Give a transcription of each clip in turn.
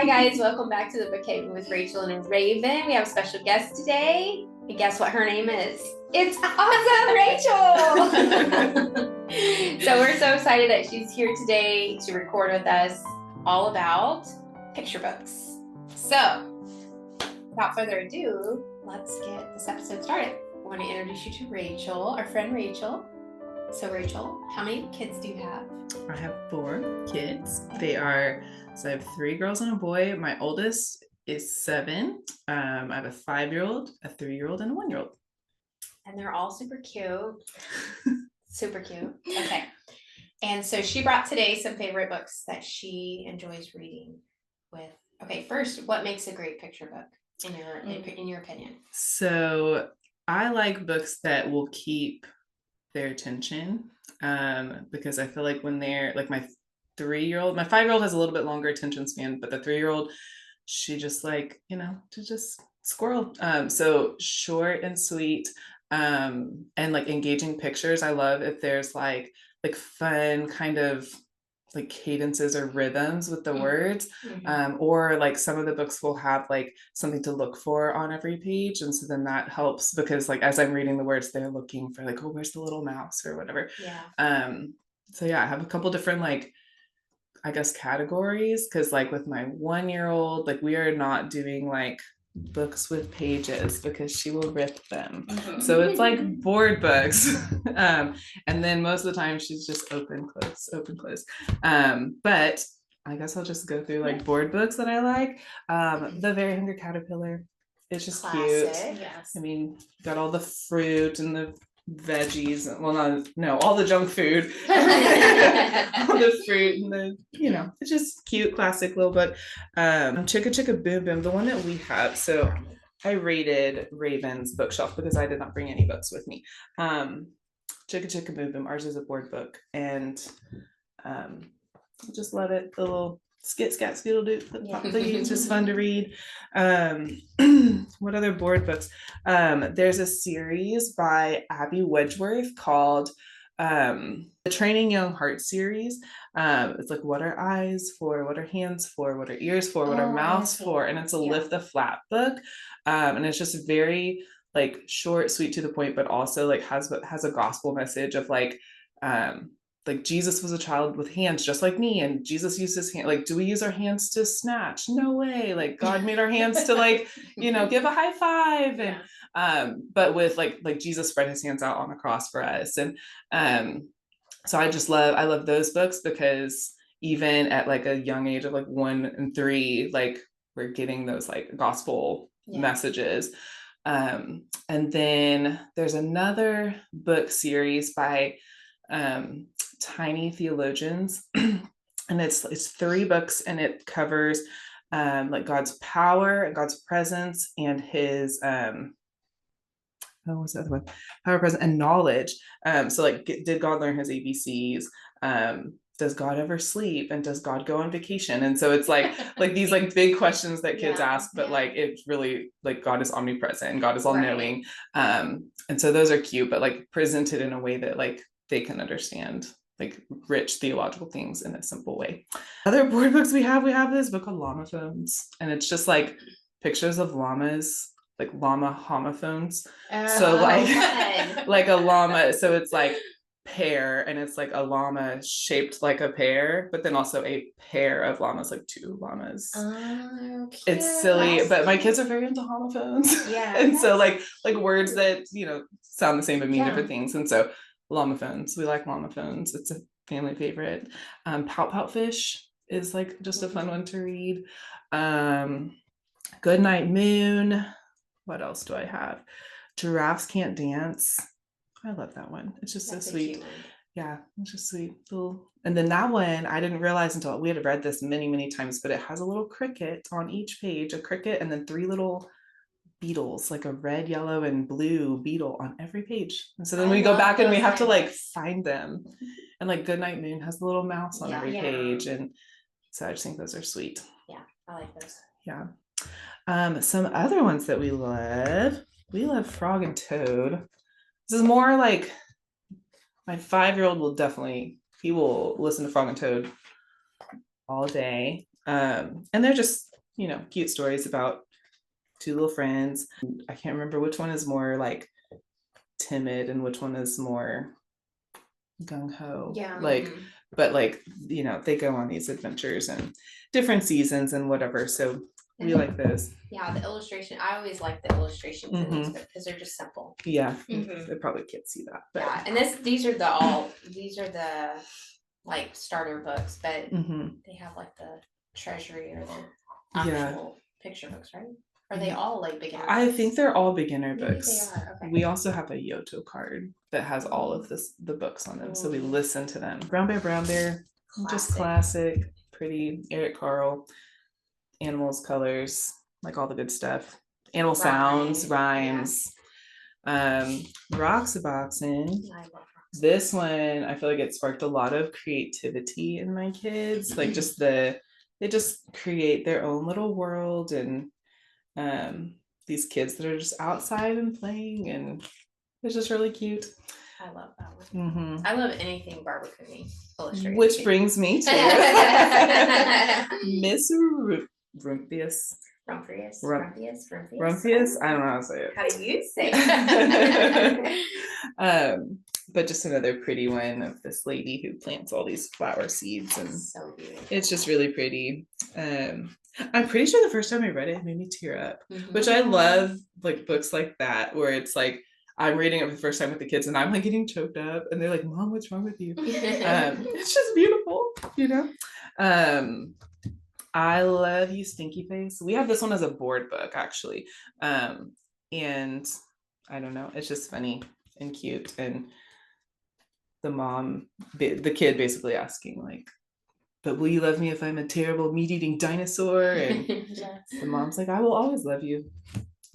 Hi guys, welcome back to the Book Haven with Rachel and Raven. We have a special guest today. And guess what her name is? It's awesome, Rachel! So we're so excited that she's here today to record with us all about picture books. So, without further ado, let's get this episode started. I want to introduce you to Rachel, our friend Rachel. So Rachel, how many kids do you have? I have 4 kids. So I have 3 girls and a boy. My oldest is 7. I have a 5-year-old, a 3-year-old, and a 1-year-old. And they're all super cute. Super cute. Okay. And so she brought today some favorite books that she enjoys reading with. Okay, first, what makes a great picture book in your opinion? So I like books that will keep their attention, because I feel like when they're like my 5-year-old has a little bit longer attention span, but the 3-year-old, she just to just squirrel. So short and sweet, and like engaging pictures. I love if there's like fun kind of like cadences or rhythms with the words, or like some of the books will have like something to look for on every page, and so then that helps because like as I'm reading the words, they're looking for like, oh, where's the little mouse or whatever. So yeah, I have a couple different like I guess categories, because like with my 1-year-old, like we are not doing like books with pages because she will rip them. So it's like board books. And then most of the time she's just open, close. But I guess I'll just go through like board books that I like. The Very Hungry Caterpillar. It's just Classic. cute. Yes. I mean, got all the fruit and the veggies, all the junk food. All the fruit and the, it's just cute, classic little book. Chicka Chicka Boom Boom, the one that we have. So I raided Raven's bookshelf because I did not bring any books with me. Chicka Chicka Boom Boom, ours is a board book, and I just love it. The little skit scat skeetle doo, it's just fun to read. What other board books? There's a series by Abby Wedgeworth called the Training Young Heart series. It's like, what are eyes for, what are hands for, what are ears for, what are mouths for, and it's a lift the flap book. And it's just very like short, sweet, to the point, but also like has a gospel message of like Jesus was a child with hands just like me, and Jesus used his hand. Like, do we use our hands to snatch? No way. Like, God made our hands to like, give a high five. And but with like Jesus spread his hands out on the cross for us. And so I love those books because even at like a young age of like 1 and 3, like we're getting those like gospel messages. And then there's another book series by Tiny Theologians, and it's 3 books, and it covers like God's power and God's presence and his what's the other one? Power, presence, and knowledge. So like, did God learn his ABCs? Does God ever sleep? And does God go on vacation? And so it's like these like big questions that kids ask, but like it's really like God is omnipresent and God is all knowing. And so those are cute, but like presented in a way that like they can understand like rich theological things in a simple way. Other board books we have this book called Llama Phones, and it's just like pictures of llamas, like llama homophones. So like a llama, so it's like pear, and it's like a llama shaped like a pear, but then also a pair of llamas, like 2 llamas. It's silly, but my kids are very into homophones. And so like words that sound the same but mean different things. And so llama phones, we like llama phones. It's a family favorite. Pout Pout Fish is like just a fun one to read. Goodnight Moon. What else do I have? Giraffes Can't Dance. I love that one. It's just so sweet. Yeah, it's just sweet. And then that one, I didn't realize until we had read this many, many times, but it has a little cricket on each page, a cricket, and then 3 little beetles, like a red, yellow, and blue beetle on every page. And so then we go back and we have to like find them. And like Goodnight Moon has a little mouse on every page. And so I just think those are sweet. Yeah, I like those. Yeah. Some other ones that we love Frog and Toad. This is more like my 5-year-old will listen to Frog and Toad all day. And they're just, cute stories about two little friends. I can't remember which one is more like timid and which one is more gung-ho. Yeah. But they go on these adventures and different seasons and whatever. So we like those. Yeah, the illustration. I always like the illustrations in these because they're just simple. Yeah, they probably can't see that. But. Yeah, and these are the like starter books, but they have like the treasury or the actual picture books, right? Are they all like beginner books? I think they're all beginner books. They are. Okay. We also have a Yoto card that has all of the books on them, so we listen to them. Brown Bear, just classic, pretty. Eric Carle, animals, colors, like all the good stuff. Animal sounds, rhymes. Roxaboxen. This one, I feel like it sparked a lot of creativity in my kids. Like they just create their own little world, and these kids that are just outside and playing, and it's just really cute. I love that one. I love anything Barbara Cooney illustrated. Which brings me to Miss Rumphius. Rumphius. I don't know how to say it. How do you say it? But just another pretty one of this lady who plants all these flower seeds, and so beautiful. It's just really pretty. I'm pretty sure the first time I read it made me tear up, which I love, like books like that where it's like I'm reading it for the first time with the kids and I'm like getting choked up and they're like, Mom, what's wrong with you? It's just beautiful, I love you, Stinky Face. We have this one as a board book actually, and I don't know, it's just funny and cute, and the kid basically asking like, but will you love me if I'm a terrible meat-eating dinosaur? And the mom's like, I will always love you,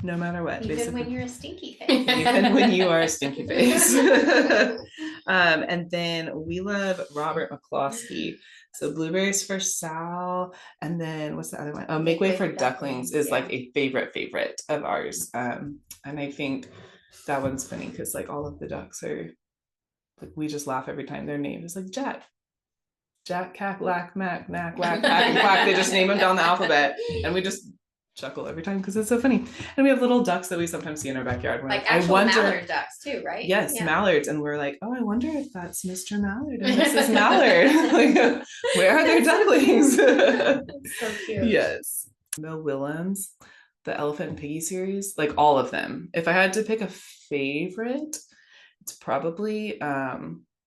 no matter what. Even basically. When you're a stinky face. Even when you are a stinky face. And then we love Robert McCloskey. So Blueberries for Sal, and then what's the other one? Oh, Make Way for Ducklings is like a favorite of ours. And I think that one's funny because like all of the ducks are like, we just laugh every time their name is like Jack, Cack, Lack, Mac, Knack, Whack, Pack, and Quack. They just name them down the alphabet, and we just chuckle every time because it's so funny. And we have little ducks that we sometimes see in our backyard. Like actual mallard ducks too, right? Yes, mallards. And we're like, oh, I wonder if that's Mr. Mallard and Mrs. Mallard. Like, where are their ducklings? So cute. Yes. Mel Willems, the Elephant and Piggy series, like all of them. If I had to pick a favorite, it's probably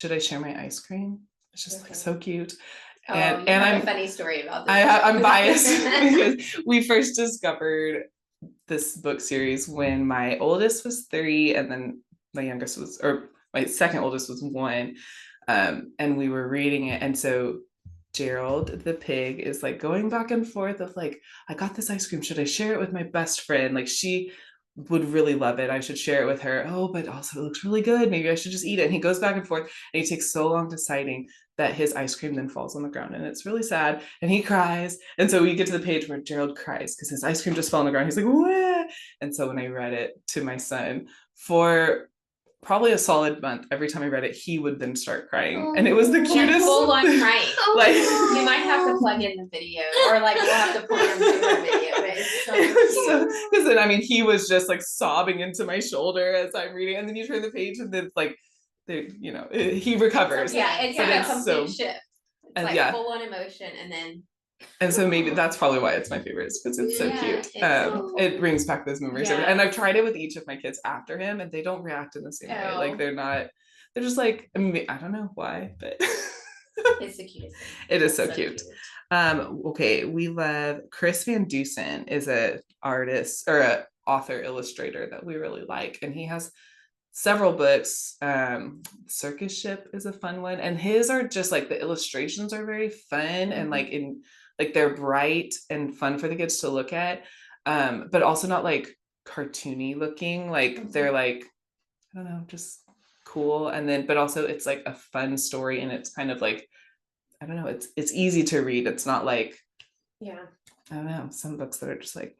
Should I Share My Ice Cream? It's just like so cute. And I'm a funny story about this. I'm biased because we first discovered this book series when my oldest was 3 and then my second oldest was 1. And we were reading it. And so Gerald, the pig, is like going back and forth of like, I got this ice cream. Should I share it with my best friend? Like she would really love it. I should share it with her. Oh, but also it looks really good. Maybe I should just eat it. And he goes back and forth and he takes so long deciding that his ice cream then falls on the ground and it's really sad and he cries. And so we get to the page where Gerald cries because his ice cream just fell on the ground. He's like, wah! And so when I read it to my son for probably a solid month, every time I read it, he would then start crying. And it was the cutest. Full on crying. Like you might have to plug in the video or like we'll have to put in the video. But it's so cute. Because then, I mean, he was just like sobbing into my shoulder as I'm reading. And then you turn the page and then it's like, he recovers. Yeah, it's like a complete shift. It's like full on emotion and so maybe that's probably why it's my favorite, because it's so cute. It brings back those memories. And I've tried it with each of my kids after him and they don't react in the same way. Like they're just like, I mean, I don't know why, but it's the cutest thing. It is so cute. Okay, we love Chris Van Dusen is a artist or a author illustrator that we really like, and he has several books. Circus Ship is a fun one, and his are just like the illustrations are very fun and like they're bright and fun for the kids to look at, but also not like cartoony looking. Like they're like, I don't know, just cool. And then but also it's like a fun story, and it's kind of like, I don't know, it's easy to read. It's not like, I don't know, some books that are just like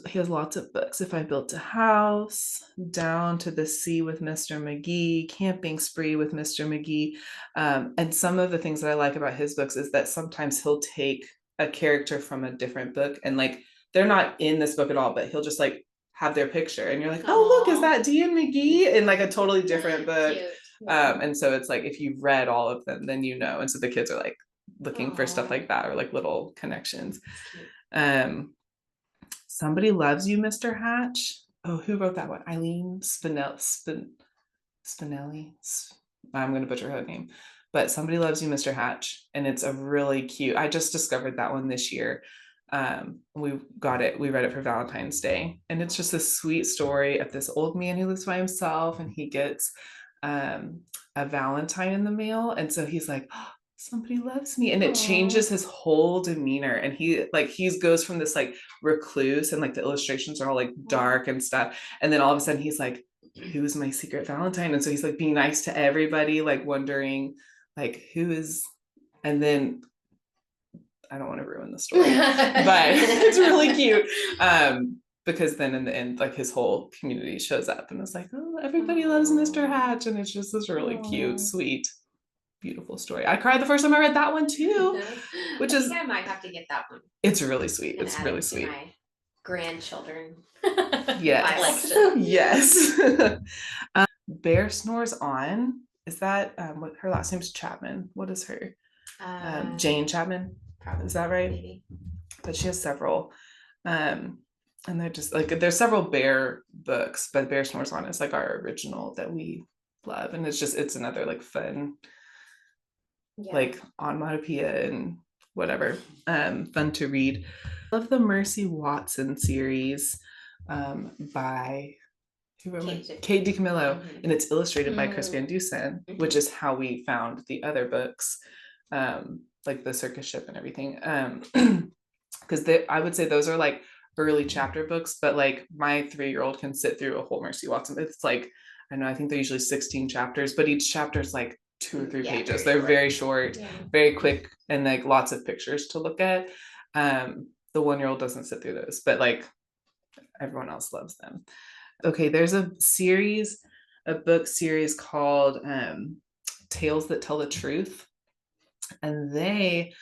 He has lots of books. If I Built a House, Down to the Sea with Mr. McGee, Camping Spree with Mr. McGee. And some of the things that I like about his books is that sometimes he'll take a character from a different book, and like they're not in this book at all, but he'll just like have their picture, and you're like, oh look, is that Dee and McGee in like a totally different book? And so it's like if you've read all of them, then you know. And so the kids are like looking for stuff like that, or like little connections. Somebody Loves You, Mr. Hatch. Oh, who wrote that one? Eileen Spinelli. I'm going to butcher her name, but Somebody Loves You, Mr. Hatch. And it's a really cute, I just discovered that one this year. We read it for Valentine's Day. And it's just a sweet story of this old man who lives by himself, and he gets a Valentine in the mail. And so he's like, oh, somebody loves me, and it changes his whole demeanor, and he goes from this like recluse, and like the illustrations are all like dark and stuff, and then all of a sudden he's like, who's my secret Valentine? And so he's like being nice to everybody, like wondering like who is, and then I don't want to ruin the story, but it's really cute, because then in the end, like his whole community shows up, and it's like, oh, everybody loves Mr. Hatch, and it's just this really cute, sweet, beautiful story. I cried the first time I read that one too, which is, I might have to get that one. It's really sweet. It's really sweet. My grandchildren. Yes. Yes. Bear Snores On. Is that what her last name's Chapman? What is her? Jane Chapman. Probably. Is that right? Maybe. But she has several. And they're just like, there's several bear books, but Bear Snores On is like our original that we love. And it's another like fun, like onomatopoeia and whatever, fun to read. I love the Mercy Watson series by Kate DiCamillo, and it's illustrated by Chris Van Dusen, which is how we found the other books, like the circus ship and everything, because I would say those are like early chapter books, but like my 3-year-old can sit through a whole Mercy Watson. It's like, I know, I think they're usually 16 chapters, but each chapter is like 2 or 3 pages. They're very short, very quick, and like lots of pictures to look at. The 1-year-old doesn't sit through those, but like everyone else loves them. Okay, there's a book series called Tales That Tell the Truth, and they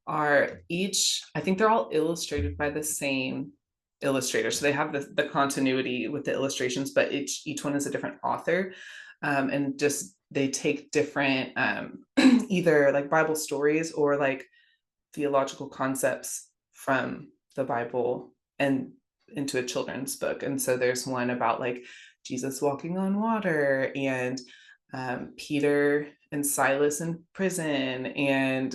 are each, I think they're all illustrated by the same illustrator, so they have the continuity with the illustrations, but each one is a different author, and just they take different either like Bible stories or like theological concepts from the Bible and into a children's book. And so there's one about like Jesus walking on water, and Peter and Silas in prison, and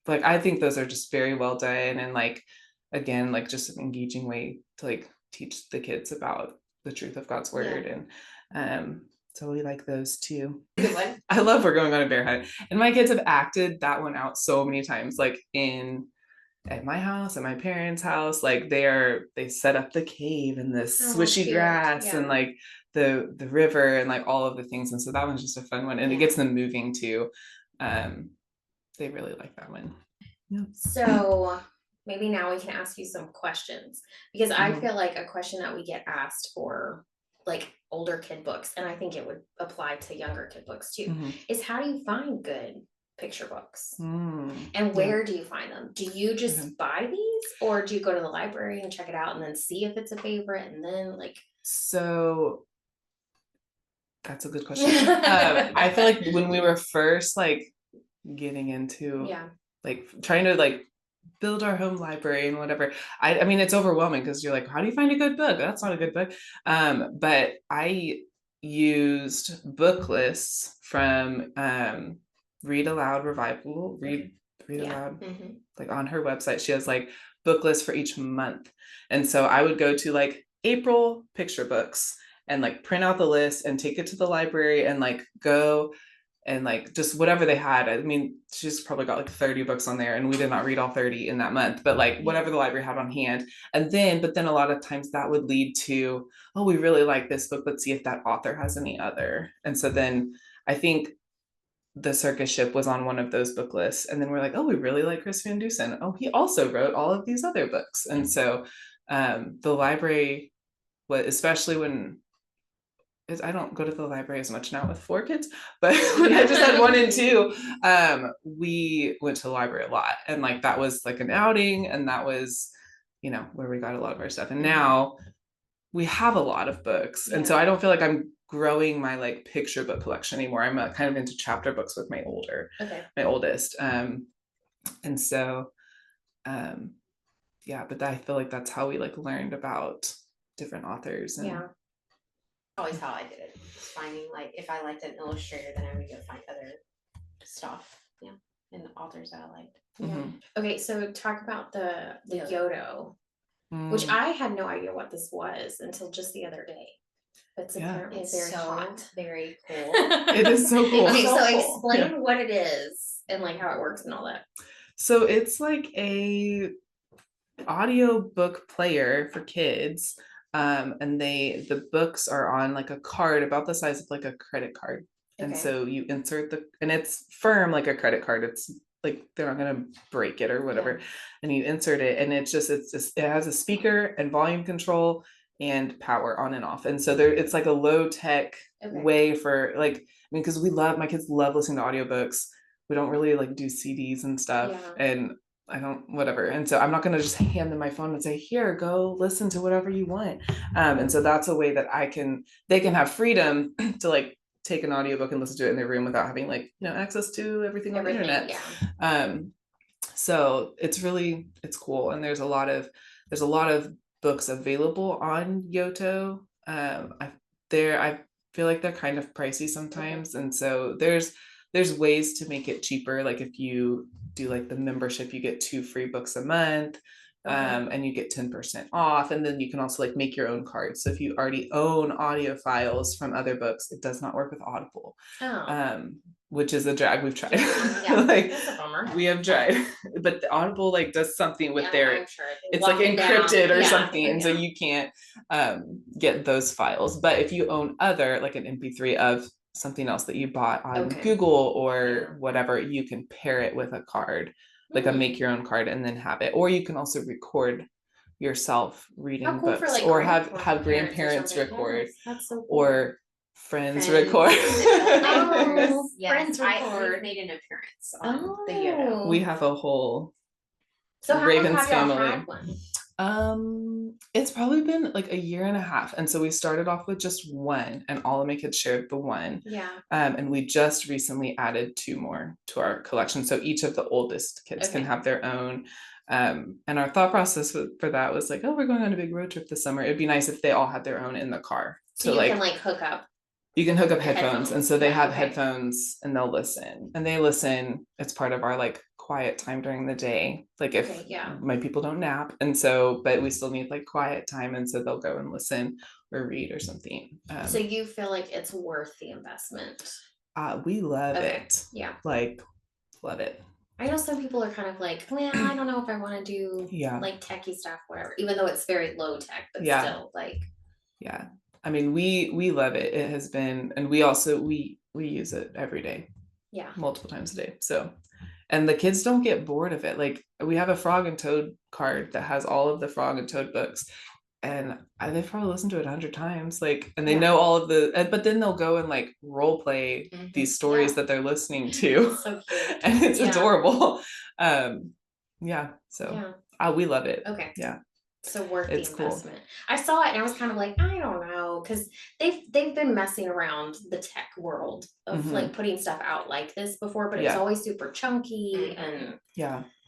like I think those are just very well done, and like again, like just an engaging way to like teach the kids about the truth of God's word. And so we like those too. Good one. I love We're Going on a Bear Hunt, and my kids have acted that one out so many times, like at my house, at my parents' house. Like they set up the cave and the swishy grass and like the river and like all of the things, and so that one's just a fun one, and it gets them moving too. They really like that one. So maybe now we can ask you some questions, because I feel like a question that we get asked for like older kid books, and I think it would apply to younger kid books too, is how do you find good picture books? And where do you find them? Do you just buy these, or do you go to the library and check it out and then see if it's a favorite, and then like? So that's a good question. I feel like when we were first like getting into like trying to like build our home library and whatever, I mean it's overwhelming, because you're like, how do you find a good book? That's not a good book. But I used book lists from Read Aloud Revival, Read Aloud, like on her website she has like book lists for each month, and so I would go to like April picture books and like print out the list and take it to the library and like go and like just whatever they had. I mean, she's probably got like 30 books on there, and we did not read all 30 in that month, but like whatever the library had on hand. And then, but then a lot of times that would lead to, oh, we really like this book, let's see if that author has any other. And so then I think The Circus Ship was on one of those book lists, and then we're like, oh, we really like Chris Van Dusen. Oh, he also wrote all of these other books. And so the library, especially when I don't go to the library as much now with 4 kids, but when I just had 1 and 2, we went to the library a lot, and like that was like an outing, and that was, you know, where we got a lot of our stuff. And now we have a lot of books, and so I don't feel like I'm growing my like picture book collection anymore. I'm kind of into chapter books with my oldest, and so yeah, but I feel like that's how we like learned about different authors. And always how I did it. Just finding like if I liked an illustrator, then I would go find other stuff. Yeah. And authors that I liked. Yeah. Okay, so talk about the Yodo, Mm. which I had no idea what this was until just the other day. It's apparently very so hot. Very cool. It is so cool. Okay, so cool. explain what it is and like how it works and all that. So it's like a audio book player for kids. And the books are on like a card about the size of like a credit card. And so you insert and it's firm like a credit card. It's like they're not gonna break it or whatever. And you insert it, and it has a speaker and volume control and power on and off. And so it's like a low tech way for like, I mean, because my kids love listening to audiobooks. We don't really like do CDs and stuff, and I don't, whatever. And so I'm not going to just hand them my phone and say, here, go listen to whatever you want. And so that's a way that they can have freedom to like take an audiobook and listen to it in their room without having like, you know, access to everything on the internet. So it's cool. And there's a lot of books available on Yoto. I feel like they're kind of pricey sometimes. And so there's ways to make it cheaper. Like if you do like the membership, you get 2 free books a month, and you get 10% off. And then you can also like make your own cards. So if you already own audio files from other books, it does not work with Audible, which is a drag. We've tried. Like that's a bummer. we have tried, but the Audible like does something with I'm sure. it's like encrypted or something, and so you can't get those files. But if you own other like an MP3 of something else that you bought on Google or whatever, you can pair it with a card, like a make your own card, and then have it. Or you can also record yourself reading books, for, like, or have grandparents record. That's so cool. Or friends record. Friends record. I made an appearance on the Yodo. We have a whole Ravens family. It's probably been like a year and a half, and so we started off with just 1, and all of my kids shared the 1. And we just recently added 2 more to our collection, so each of the oldest kids can have their own. And our thought process for that was like, oh, we're going on a big road trip this summer. It'd be nice if they all had their own in the car. So you can like hook up. You can hook up headphones, and so they have headphones, and they'll listen. And they listen. It's part of our like quiet time during the day. Like if my people don't nap, and so, but we still need like quiet time, and so they'll go and listen or read or something. So you feel like it's worth the investment? We love it. Yeah, like love it. I know some people are kind of like, well, I don't know if I want to do like techie stuff, whatever. Even though it's very low tech, but still like. Yeah. I mean, we love it. It has been, and we also, we use it every day. Yeah. Multiple times a day. So, and the kids don't get bored of it. Like we have a Frog and Toad card that has all of the Frog and Toad books, and they've probably listened to it 100 times. Like, and they know all of but then they'll go and like role play these stories that they're listening to. So cute. And it's adorable. So we love it. Okay. Yeah. So worth the investment. Cool. I saw it and I was kind of like, I don't know, because they've been messing around the tech world of like putting stuff out like this before, but it's always super chunky and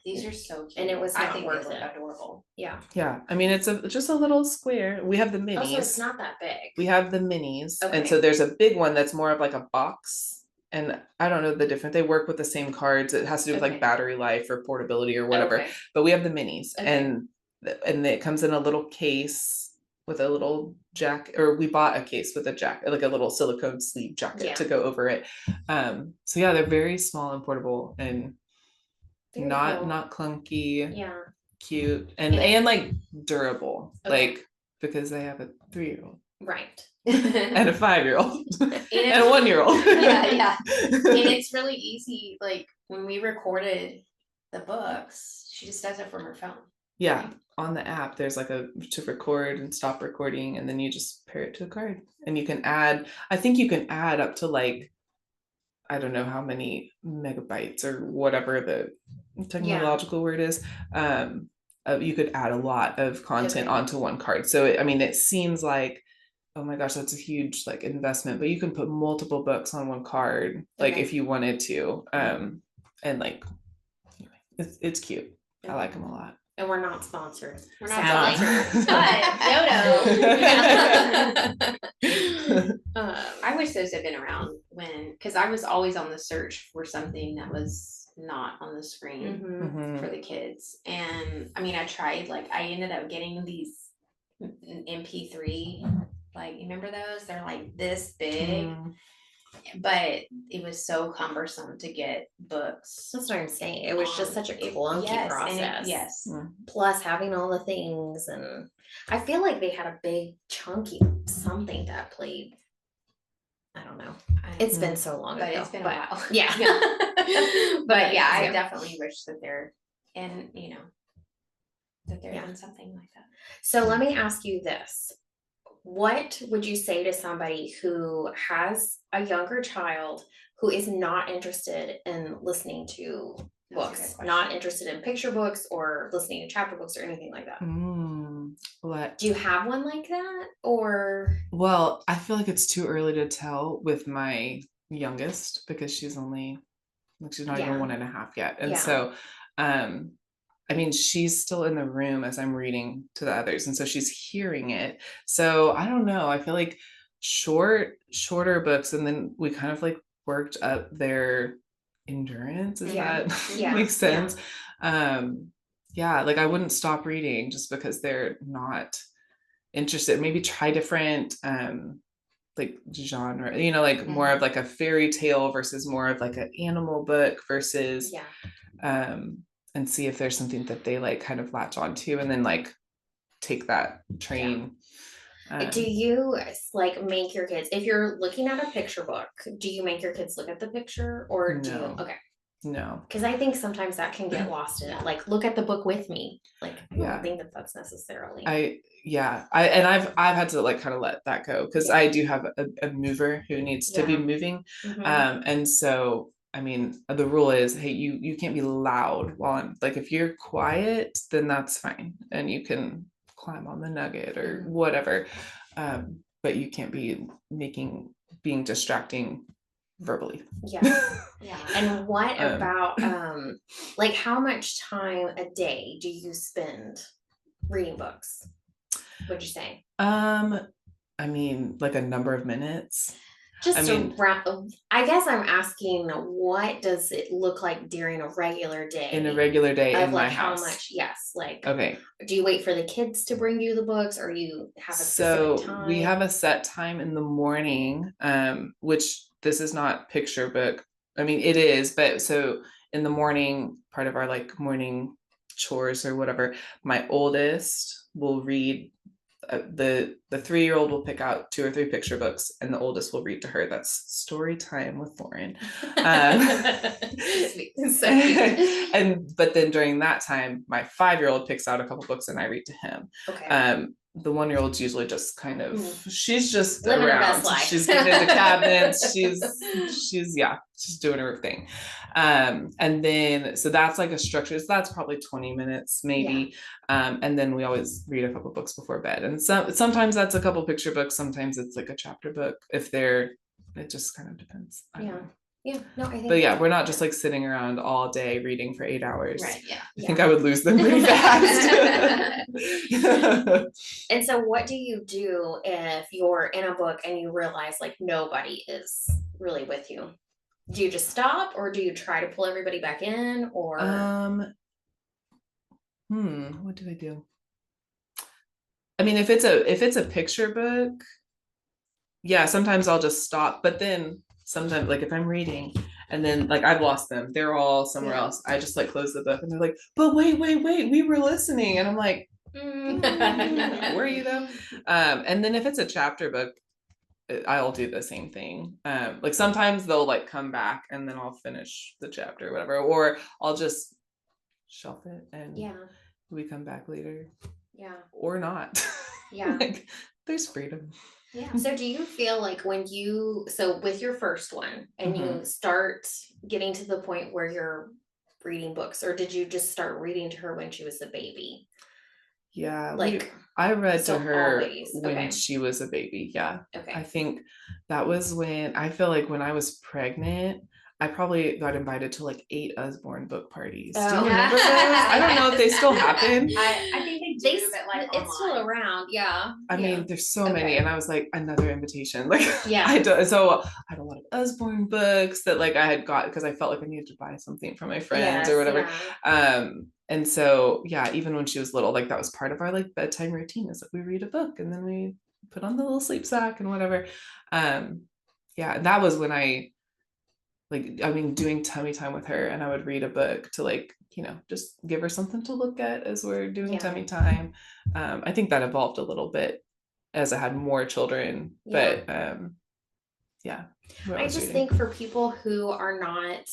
these are so cute. And it was not worth it. Adorable. Yeah. Yeah. I mean, it's just a little square. We have the minis. Also, it's not that big. We have the minis, and so there's a big one that's more of like a box. And I don't know the difference. They work with the same cards. It has to do with like battery life or portability or whatever. But we have the minis, and it comes in a little case with a little jacket, or we bought a case with a jacket, like a little silicone sleeve jacket to go over it. So yeah, they're very small and portable, and not clunky, cute, and like durable, like because they have a 3-year-old, right, and a 5-year-old, and a 1-year-old. And it's really easy. Like when we recorded the books, she just does it from her phone. Yeah, on the app, there's like to record and stop recording, and then you just pair it to the card. And you can add, I think you can add up to like, I don't know how many megabytes or whatever the technological word is. You could add a lot of content onto one card. So, it seems like, oh my gosh, that's a huge like investment, but you can put multiple books on one card, like if you wanted to. And like, anyway, it's cute. I like them a lot. And we're not sponsored. We're not sponsored. But I wish those had been around because I was always on the search for something that was not on the screen for the kids. And I tried, like, I ended up getting these MP3, like, you remember those? They're like this big. But it was so cumbersome to get books. That's what I'm saying. It was just such a clunky process. Yes. Plus having all the things, and I feel like they had a big chunky something that played. I don't know. It's been so long ago. It's been a while. Yeah. But yeah, I definitely wish that there, and that there had been something like that. So let me ask you this. What would you say to somebody who has a younger child who is not interested in listening to books, not interested in picture books or listening to chapter books or anything like that? What? Do you have one like that, or? Well, I feel like it's too early to tell with my youngest because she's not even 1.5 yet. And so, she's still in the room as I'm reading to the others. And so she's hearing it. So I don't know. I feel like shorter books. And then we kind of like worked up their endurance. Does that make sense? Like I wouldn't stop reading just because they're not interested. Maybe try different, like genre, like more of like a fairy tale versus more of like an animal book versus, and see if there's something that they like kind of latch onto and then like take that train. Do you like make your kids, if you're looking at a picture book, do you make your kids look at the picture or do you? Okay. No. Because I think sometimes that can get lost in it. Like, look at the book with me. Like, I don't think that's necessarily. I've had to like kind of let that go because I do have a mover who needs to be moving. And so the rule is, hey, you can't be loud while I'm like, if you're quiet, then that's fine. And you can climb on the nugget or whatever. But you can't be being distracting verbally. And what about like how much time a day do you spend reading books, would you say? Like a number of minutes. I guess I'm asking, what does it look like during a regular day? In a regular day in my house. How much? Yes. Like, okay. Do you wait for the kids to bring you the books, or you have a specific time? We have a set time in the morning, which this is not picture book. It is, but so in the morning, part of our like morning chores or whatever, my oldest will read. The 3-year-old will pick out 2 or 3 picture books and the oldest will read to her. That's story time with Lauren. But then during that time, my 5-year-old picks out a couple books and I read to him. The 1-year-old's usually just kind of she's just living around. Her best life. She's getting into cabinets. She's doing her thing. And then so that's like a structure. So that's probably 20 minutes maybe. And then we always read a couple books before bed. And sometimes that's a couple picture books, sometimes it's like a chapter book. It just kind of depends. No, I think. But we're not just like sitting around all day reading for 8 hours. Right. Yeah. I think I would lose them pretty fast. And so what do you do if you're in a book and you realize like nobody is really with you? Do you just stop, or do you try to pull everybody back in, or? What do I do? If it's a picture book, sometimes I'll just stop. But then sometimes, like if I'm reading and then like I've lost them, they're all somewhere else, I just like close the book and they're like, but wait, we were listening. And I'm like, were you though? And then if it's a chapter book, I'll do the same thing. Like sometimes they'll like come back and then I'll finish the chapter or whatever, or I'll just shelf it and we come back later Yeah. or not. Yeah. Like, there's freedom. Yeah. So do you feel like so with your first one and you start getting to the point where you're reading books, or did you just start reading to her when she was a baby? Yeah. Like, I read to her always. when Okay. she was a baby. Yeah. Okay. I think that was when I feel like when I was pregnant, I probably got invited to like 8 Usborne book parties. Do you remember those? I don't know if they still happen. I think they do, but like it's still online. around. Yeah. I mean, there's so many, and I was like, another invitation. Like, Yeah. So I had a lot of Usborne books that like I had got because I felt like I needed to buy something for my friends or whatever. Yeah. And so yeah, even when she was little, like that was part of our like bedtime routine is that we read a book and then we put on the little sleep sack and whatever. Yeah, that was when I doing tummy time with her, and I would read a book to like, just give her something to look at as we're doing tummy time. I think that evolved a little bit as I had more children, but yeah. I just think for people who are not,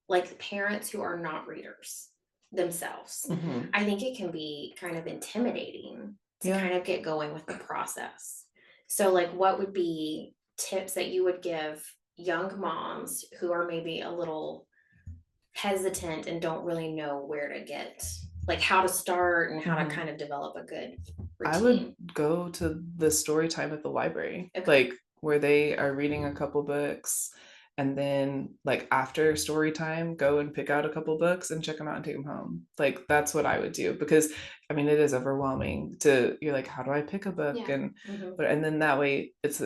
like parents who are not readers themselves, I think it can be kind of intimidating to kind of get going with the process. So like, what would be tips that you would give young moms who are maybe a little hesitant and don't really know where to get, like how to start and how to kind of develop a good routine? I would go to the story time at the library, like where they are reading a couple books, and then like after story time, go and pick out a couple books and check them out and take them home. Like that's what I would do, because I mean it is overwhelming you're like, how do I pick a book? And then that way it's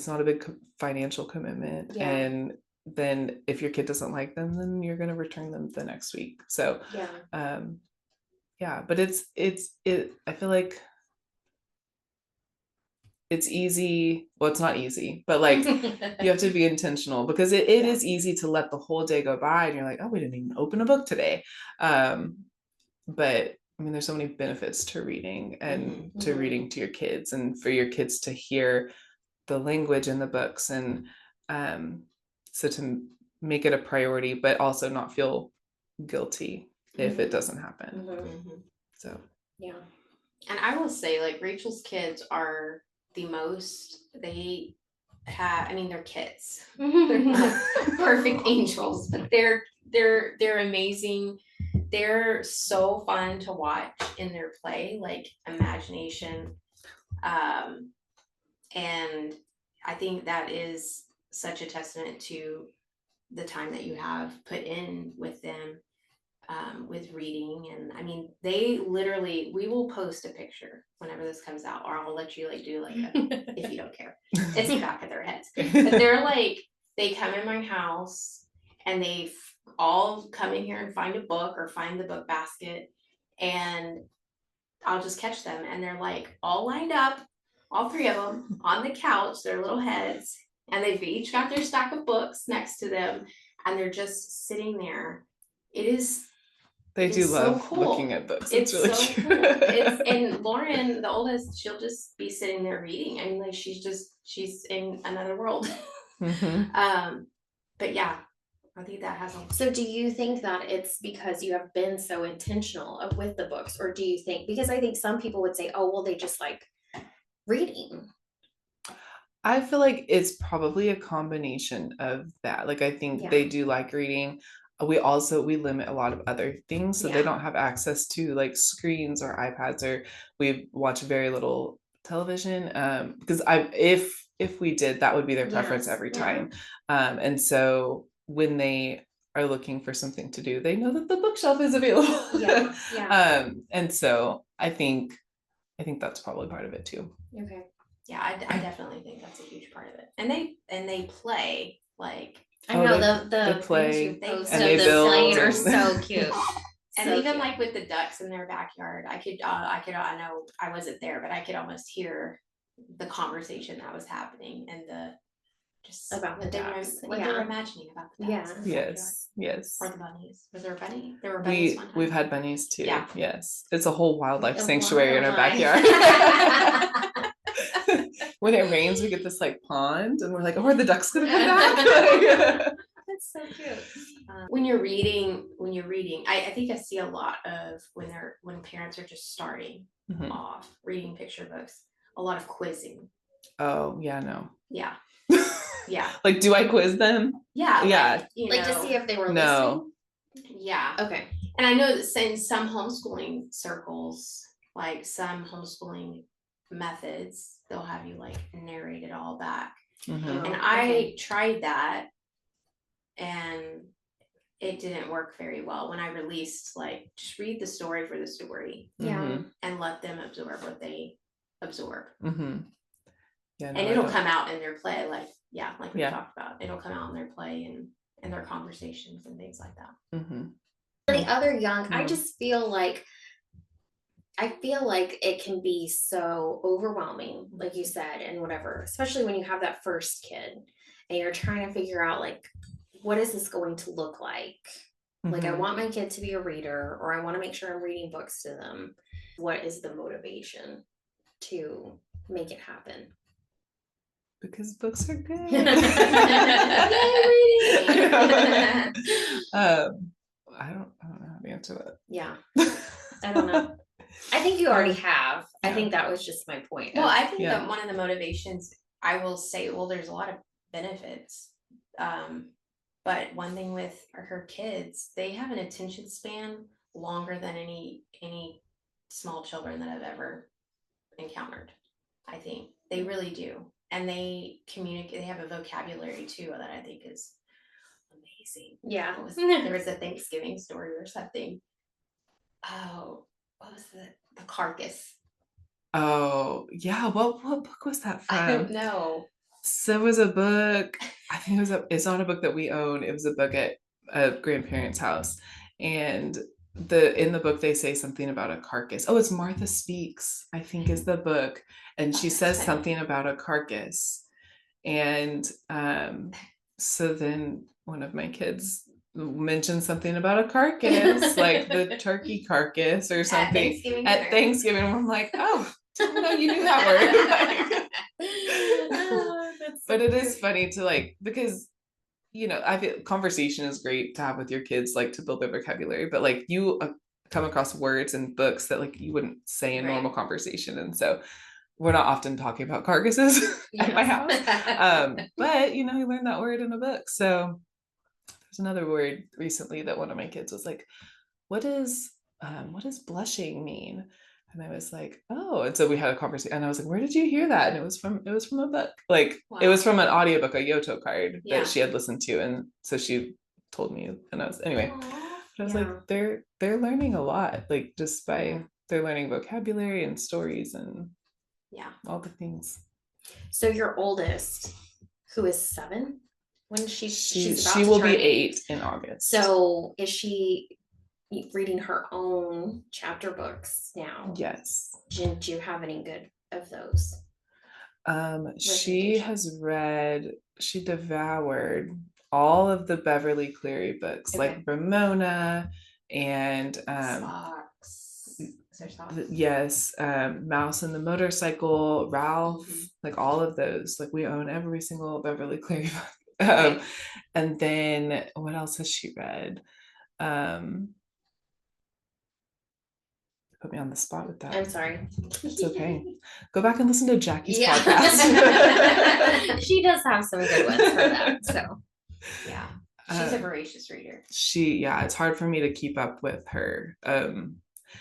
not a big financial commitment, and then if your kid doesn't like them, then you're going to return them the next week. So but I feel like it's easy. Well, it's not easy, but like you have to be intentional, because it is easy to let the whole day go by and you're like, oh, we didn't even open a book today. But I mean, there's so many benefits to reading and to reading to your kids, and for your kids to hear the language in the books, and so to make it a priority, but also not feel guilty if it doesn't happen. So and I will say, like, Rachel's kids are the most, they're kids. They're not perfect angels, but they're amazing. They're so fun to watch in their play, like imagination. And I think that is such a testament to the time that you have put in with them, with reading. And I mean, they literally, we will post a picture whenever this comes out, or I'll let you like do like if you don't care, it's the back of their heads. But they're like, they come in my house and they all come in here and find a book or find the book basket, and I'll just catch them, and they're like all lined up, all 3 of them on the couch, their little heads, and they've each got their stack of books next to them, and they're just sitting there. They do love looking at books. It's really so cute. Cool. And Lauren, the oldest, she'll just be sitting there reading. I mean, like she's in another world. But yeah, I think that has a. So do you think that it's because you have been so intentional with the books, or do you think, because I think some people would say, oh, well, they just like reading. I feel like it's probably a combination of that. Like, I think they do like reading. We limit a lot of other things, so they don't have access to like screens or iPads, or we watch very little television. Because if we did, that would be their preference every time. And so when they are looking for something to do, they know that the bookshelf is available. And so I think that's probably part of it too. Okay. Yeah, I definitely think that's a huge part of it. And they play like. I know the play things and they build playing are so cute. And even cute. Like with the ducks in their backyard, I know I wasn't there, but I could almost hear the conversation that was happening, and about the ducks. What they were imagining about the ducks. Yes. Or the bunnies. Was there a bunny? There were bunnies one time. We've had bunnies too. Yeah. Yes. It's a whole wildlife sanctuary in our backyard. When it rains, we get this like pond, and we're like, oh, are the ducks gonna come back? That's so cute. When you're reading, I think I see a lot of when parents are just starting off reading picture books, a lot of quizzing. Oh, yeah, no. Yeah. Yeah. Like, do I quiz them? Yeah. Yeah. Like to see if they were No. listening? Yeah. Okay. And I know that in some homeschooling circles, like some homeschooling methods, they'll have you like narrate it all back. Mm-hmm. And I tried that and it didn't work very well when I released, like, just read the story for the story. Yeah. And let them absorb what they absorb. Mm-hmm. Yeah, no, and it'll come out in their play, like we talked about. It'll come out in their play and their conversations and things like that. Mm-hmm. For the other young, I just feel like it can be so overwhelming, like you said, and whatever, especially when you have that first kid and you're trying to figure out, like, what is this going to look like? Like, I want my kid to be a reader, or I want to make sure I'm reading books to them. What is the motivation to make it happen? Because books are good. Yay, reading! I don't know how to answer that. Yeah. I don't know. I think you already have. I think that was just my point. Well, I think that one of the motivations, I will say, well, there's a lot of benefits. But one thing with her kids, they have an attention span longer than any small children that I've ever encountered. I think they really do. And they communicate, they have a vocabulary too that I think is amazing. Yeah. There was a Thanksgiving story or something. Oh, what was the carcass? Oh, yeah. What book was that from? I don't know. So it was a book. I think it's not a book that we own. It was a book at a grandparents' house. And in the book they say something about a carcass. Oh, it's Martha Speaks, I think, is the book. And she says something about a carcass. And so then one of my kids mentioned something about a carcass, like the turkey carcass or something at Thanksgiving. I'm like, oh, didn't know you knew that word. But it is funny to, like, because, you know, I feel conversation is great to have with your kids, like, to build their vocabulary, but like you come across words in books that like you wouldn't say in normal conversation. And so we're not often talking about carcasses at my house. But you know, you learn that word in a book. So there's another word recently that one of my kids was like, what does blushing mean? And I was like, oh. And so we had a conversation and I was like, where did you hear that? And it was from a book. Like, it was from an audiobook, a Yoto card that she had listened to. And so she told me, and I was, anyway, but I was like, they're learning a lot, like, just by they're learning vocabulary and stories and all the things. So your oldest, who is 7, when she will be 8 in August. So is she reading her own chapter books now? Yes. Do you have any good of those? She devoured all of the Beverly Cleary books, like Ramona and Socks. Yes, Mouse and the Motorcycle, Ralph, like all of those. Like, we own every single Beverly Cleary book. And then what else has she read? Put me on the spot with that. I'm sorry. It's okay. Go back and listen to Jackie's podcast. She does have some good ones for that. So yeah, she's a voracious reader. It's hard for me to keep up with her.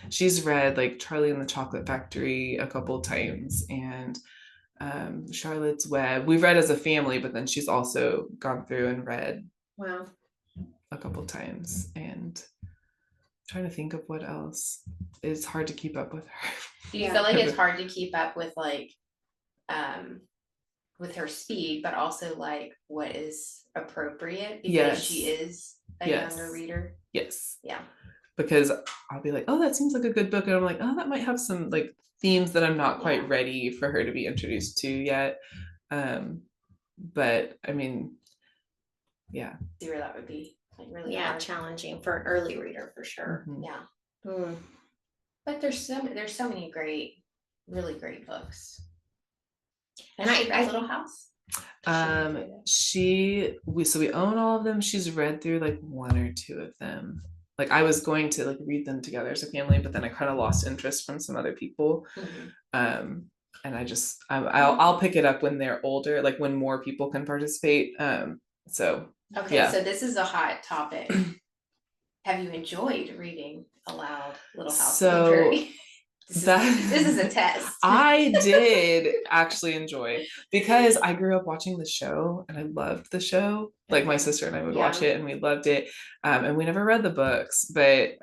She's read like Charlie and the Chocolate Factory a couple times, and Charlotte's Web. We've read as a family, but then she's also gone through and read a couple times. And trying to think of what else. It's hard to keep up with her. Do you feel like it's hard to keep up with, like, with her speed, but also like what is appropriate because she is a younger reader? Yes. Yeah. Because I'll be like, oh, that seems like a good book, and I'm like, oh, that might have some like themes that I'm not quite ready for her to be introduced to yet. But I mean, see where that would be. Like, really hard. Challenging for an early reader for sure. But there's so many great, really great books. And I Little House. We own all of them. She's read through like one or two of them. Like I was going to like read them together as a family, but then I kind of lost interest from some other people. And I'll pick it up when they're older, like when more people can participate. So this is a hot topic. Have you enjoyed reading aloud Little House on the Prairie? This is a test. I did actually enjoy, because I grew up watching the show and I loved the show. Like my sister and I would watch it and we loved it. And we never read the books, but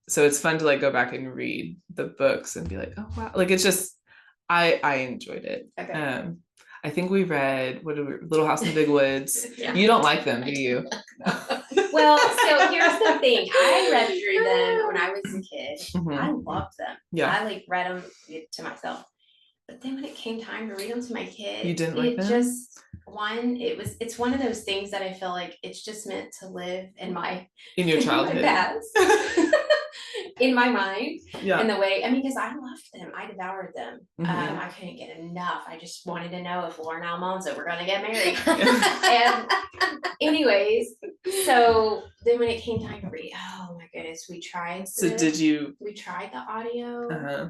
so it's fun to like go back and read the books and be like, oh wow, like it's just I enjoyed it. Okay. I think we read Little House in the Big Woods. You don't like them, do you? Well, so here's the thing. I read through them when I was a kid. Mhm. I loved them. Yeah. I like read them to myself. But then when it came time to read them to my kids, You didn't like them? It's one of those things that I feel like it's just meant to live in your childhood. past. In my mind. Yeah. In the way, because I loved them. I devoured them. Mhm. I couldn't get enough. I just wanted to know if Laura and Almanzo were gonna get married. And anyways, so then when it came time to read, oh my goodness, we tried. We tried the audio. Uh-huh.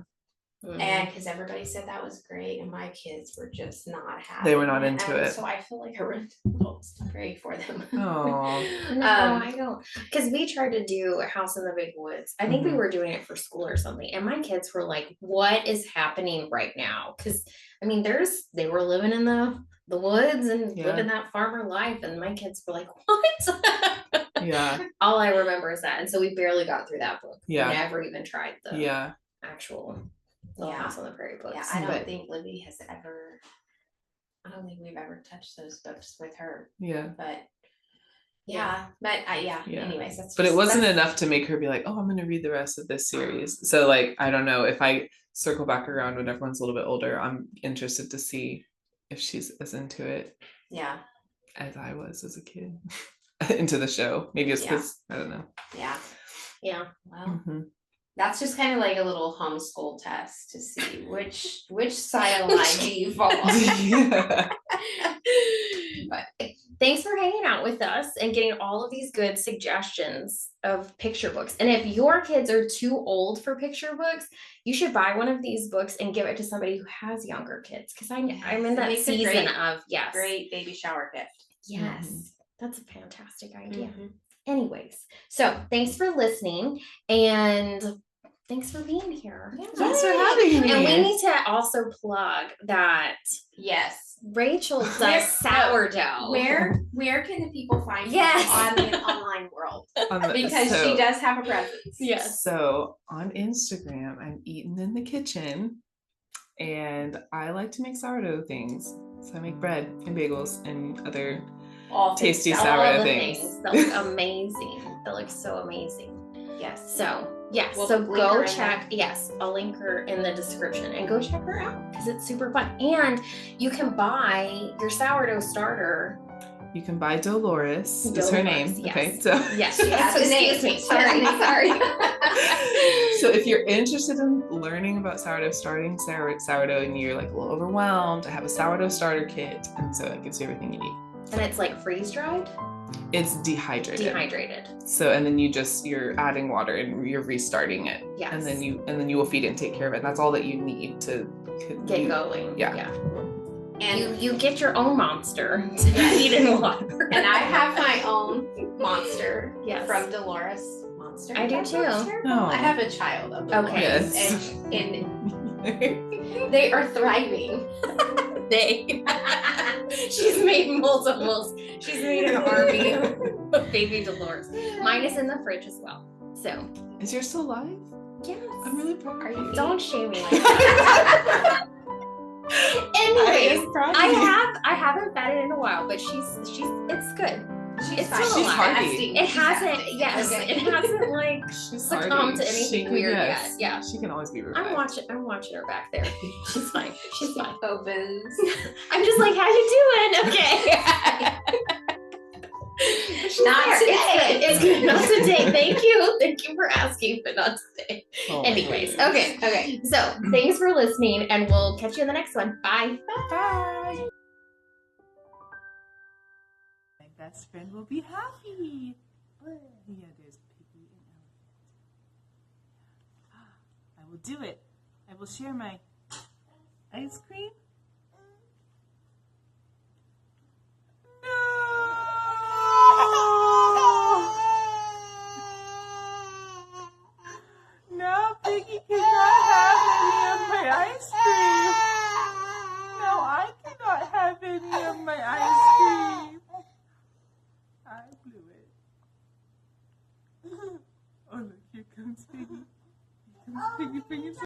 And because everybody said that was great, and my kids were just not happy. They were not into it. So I feel like I ruined the prairie for them. Oh. No, I don't. Because we tried to do a House in the Big Woods. I think we were doing it for school or something. And my kids were like, what is happening right now? Because they were living in the woods and living that farmer life. And my kids were like, what? Yeah. All I remember is that. And so we barely got through that book. Yeah. We never even tried the actual Little House on the Prairie books. Yeah, I don't think Libby has ever. I don't think we've ever touched those books with her. Yeah. But anyways, but it wasn't enough to make her be like, oh, I'm going to read the rest of this series. So like, I don't know, if I circle back around when everyone's a little bit older, I'm interested to see if she's as into it. Yeah. As I was as a kid. Into the show. Maybe it's because I don't know. Yeah. Yeah. Well. Mm-hmm. That's just kind of like a little homeschool test to see which side of the line do you fall on. But thanks for hanging out with us and getting all of these good suggestions of picture books. And if your kids are too old for picture books, you should buy one of these books and give it to somebody who has younger kids. Because I'm in that season of great baby shower gift. Yes, that's a fantastic idea. Anyways, so thanks for listening and thanks for being here. Thanks for having me. And we need to also plug that Rachael does sourdough. Where can the people find you on the online world? Because she does have a presence. Yes. So on Instagram, I'm eating in the kitchen, and I like to make sourdough things. So I make bread and bagels and other tasty sourdough things. That look amazing. That looks so amazing. Yes. So so go check. Yes, I'll link her in the description and go check her out because it's super fun. And you can buy your sourdough starter. You can buy Dolores. Is her name? Yes. Okay. So excuse me. Sorry. So if you're interested in learning about sourdough sourdough and you're like a little overwhelmed, I have a sourdough starter kit, and so it gives you everything you need. And it's like freeze dried? It's dehydrated. So and then you're adding water and you're restarting it. Yes. And then you will feed it and take care of it. And that's all that you need to get going. Yeah. And you get your own monster to feed in water. And I have my own monster from Dolores Monster. I do too. No. I have a child of Dolores. Okay. Yes. And they are thriving. She's made multiples. She's made an army of baby Dolores. Mine is in the fridge as well. So is yours still alive? Yes. I'm really proud of you. Don't shame me like that. Anyways, I haven't fed it in a while, but it's good. She's hardy. It hasn't like succumbed to anything weird yet. Yeah. She can always be revived. I'm watching her back there. She's fine. She's fine. Opens. I'm just like, how you doing? Okay. Not today. It's good. Not today. Thank you for asking, but not today. Anyways, okay. So thanks for listening, and we'll catch you in the next one. Bye. Bye. best friend will be happy. Yeah, there's Piggy and Elephant. I will do it. I will share my ice cream. No, Piggy cannot have any of my ice cream. No, I cannot have any of my ice cream. I blew it. Oh, look, here comes Piggy. Here comes Piggy.